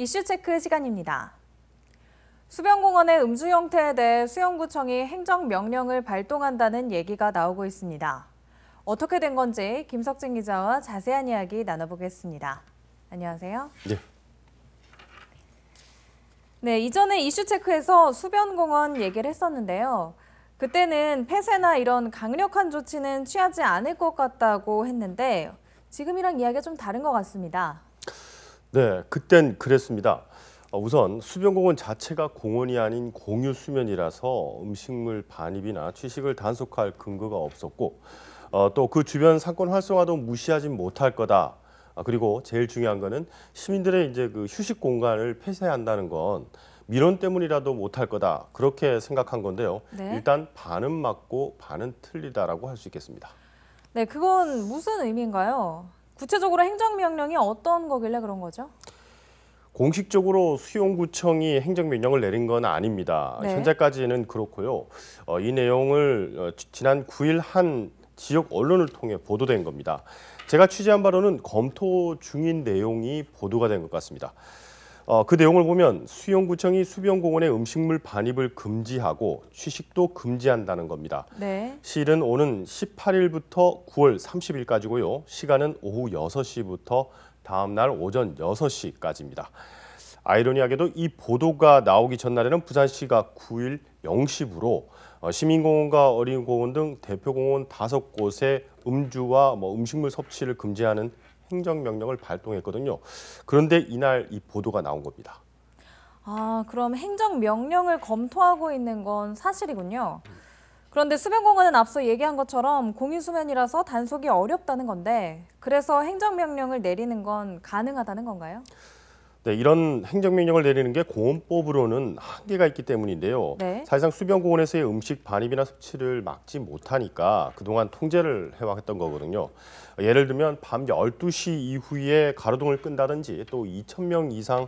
이슈 체크 시간입니다. 수변공원의 음주 형태에 대해 수영구청이 행정명령을 발동한다는 얘기가 나오고 있습니다. 어떻게 된 건지 김석진 기자와 자세한 이야기 나눠보겠습니다. 안녕하세요. 네. 네, 이전에 이슈 체크에서 수변공원 얘기를 했었는데요. 그때는 폐쇄나 이런 강력한 조치는 취하지 않을 것 같다고 했는데 지금이랑 이야기가 좀 다른 것 같습니다. 네, 그땐 그랬습니다. 우선 수변공원 자체가 공원이 아닌 공유 수면이라서 음식물 반입이나 취식을 단속할 근거가 없었고 또 그 주변 상권 활성화도 무시하진 못할 거다. 그리고 제일 중요한 거는 시민들의 이제 그 휴식 공간을 폐쇄한다는 건 민원 때문이라도 못할 거다. 그렇게 생각한 건데요. 네. 일단 반은 맞고 반은 틀리다라고 할 수 있겠습니다. 네, 그건 무슨 의미인가요? 구체적으로 행정명령이 어떤 거길래 그런 거죠? 공식적으로 수용구청이 행정명령을 내린 건 아닙니다. 네. 현재까지는 그렇고요. 이 내용을 지난 9일 한 지역 언론을 통해 보도된 겁니다. 제가 취재한 바로는 검토 중인 내용이 보도가 된 것 같습니다. 그 내용을 보면 수용구청이 수변공원의 음식물 반입을 금지하고 취식도 금지한다는 겁니다. 네. 시일은 오는 18일부터 9월 30일까지고요. 시간은 오후 6시부터 다음 날 오전 6시까지입니다. 아이러니하게도 이 보도가 나오기 전날에는 부산시가 9일 0시부로 시민공원과 어린이공원 등 대표공원 5곳에 음주와 음식물 섭취를 금지하는 행정명령을 발동했거든요. 그런데 이날 이 보도가 나온 겁니다. 아, 그럼 행정명령을 검토하고 있는 건 사실이군요. 그런데 수변공원은 앞서 얘기한 것처럼 공유수면이라서 단속이 어렵다는 건데 그래서 행정명령을 내리는 건 가능하다는 건가요? 네, 이런 행정명령을 내리는 게 공원법으로는 한계가 있기 때문인데요. 네. 사실상 수변공원에서의 음식 반입이나 섭취를 막지 못하니까 그동안 통제를 해왔던 거거든요. 예를 들면 밤 12시 이후에 가로등을 끈다든지 또 2,000명 이상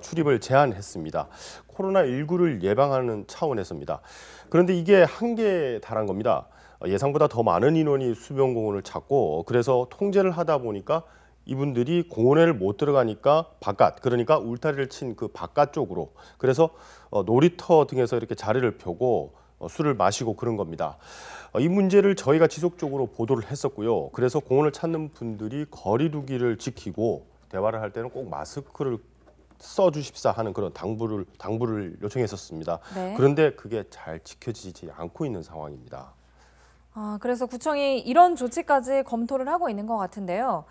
출입을 제한했습니다. 코로나19를 예방하는 차원에서입니다. 그런데 이게 한계에 달한 겁니다. 예상보다 더 많은 인원이 수변공원을 찾고 그래서 통제를 하다 보니까 이분들이 공원에를 못 들어가니까 바깥, 그러니까 울타리를 친 그 바깥쪽으로 그래서 놀이터 등에서 이렇게 자리를 펴고 술을 마시고 그런 겁니다. 이 문제를 저희가 지속적으로 보도를 했었고요. 그래서 공원을 찾는 분들이 거리 두기를 지키고 대화를 할 때는 꼭 마스크를 써주십사 하는 그런 당부를 요청했었습니다. 네. 그런데 그게 잘 지켜지지 않고 있는 상황입니다. 아, 그래서 구청이 이런 조치까지 검토를 하고 있는 것 같은데요.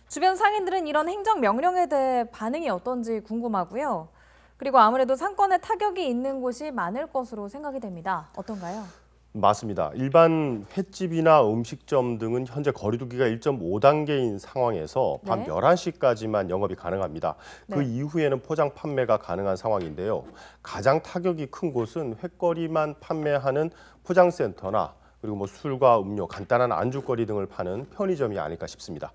주변 상인들은 이런 행정명령에 대해 반응이 어떤지 궁금하고요. 그리고 아무래도 상권에 타격이 있는 곳이 많을 것으로 생각이 됩니다. 어떤가요? 맞습니다. 일반 횟집이나 음식점 등은 현재 거리두기가 1.5단계인 상황에서 밤 네. 11시까지만 영업이 가능합니다. 그 네. 이후에는 포장 판매가 가능한 상황인데요. 가장 타격이 큰 곳은 횟거리만 판매하는 포장센터나 그리고 술과 음료, 간단한 안주거리 등을 파는 편의점이 아닐까 싶습니다.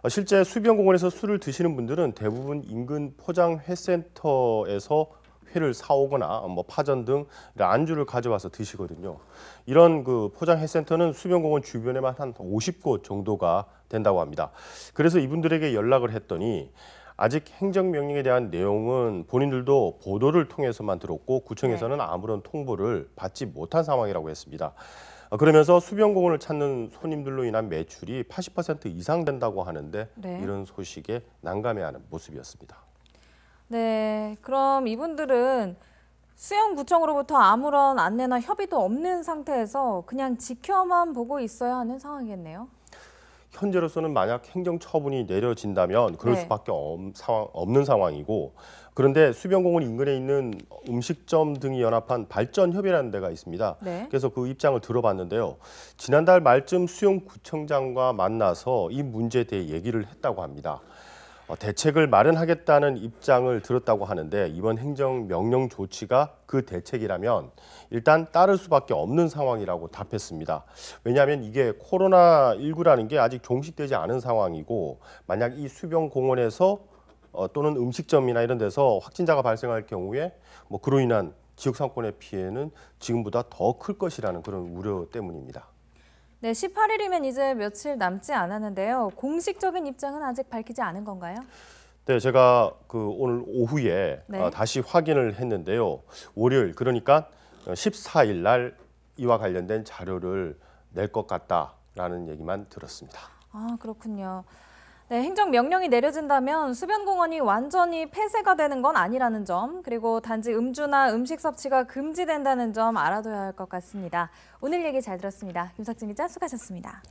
실제 수변공원에서 술을 드시는 분들은 대부분 인근 포장회센터에서 회를 사오거나 파전 등 안주를 가져와서 드시거든요. 이런 그 포장회센터는 수변공원 주변에만 한 50곳 정도가 된다고 합니다. 그래서 이분들에게 연락을 했더니 아직 행정명령에 대한 내용은 본인들도 보도를 통해서만 들었고 구청에서는 아무런 통보를 받지 못한 상황이라고 했습니다. 그러면서 수변공원을 찾는 손님들로 인한 매출이 80% 이상 된다고 하는데 네. 이런 소식에 난감해하는 모습이었습니다. 네, 그럼 이분들은 수영구청으로부터 아무런 안내나 협의도 없는 상태에서 그냥 지켜만 보고 있어야 하는 상황이겠네요. 현재로서는 만약 행정처분이 내려진다면 그럴 네. 수밖에 없는 상황이고 그런데 수변공원 인근에 있는 음식점 등이 연합한 발전협의라는 데가 있습니다. 네. 그래서 그 입장을 들어봤는데요. 지난달 말쯤 수용구청장과 만나서 이 문제에 대해 얘기를 했다고 합니다. 대책을 마련하겠다는 입장을 들었다고 하는데 이번 행정명령 조치가 그 대책이라면 일단 따를 수밖에 없는 상황이라고 답했습니다. 왜냐하면 이게 코로나19라는 게 아직 종식되지 않은 상황이고 만약 이 수변공원에서 또는 음식점이나 이런 데서 확진자가 발생할 경우에 그로 인한 지역 상권의 피해는 지금보다 더 클 것이라는 그런 우려 때문입니다. 네, 18일이면 이제 며칠 남지 않았는데요. 공식적인 입장은 아직 밝히지 않은 건가요? 네, 제가 오늘 오후에 네. 다시 확인을 했는데요. 월요일 그러니까 14일 날 이와 관련된 자료를 낼 것 같다라는 얘기만 들었습니다. 아, 그렇군요. 네, 행정명령이 내려진다면 수변공원이 완전히 폐쇄가 되는 건 아니라는 점, 그리고 단지 음주나 음식 섭취가 금지된다는 점 알아둬야 할 것 같습니다. 오늘 얘기 잘 들었습니다. 김석진 기자 수고하셨습니다.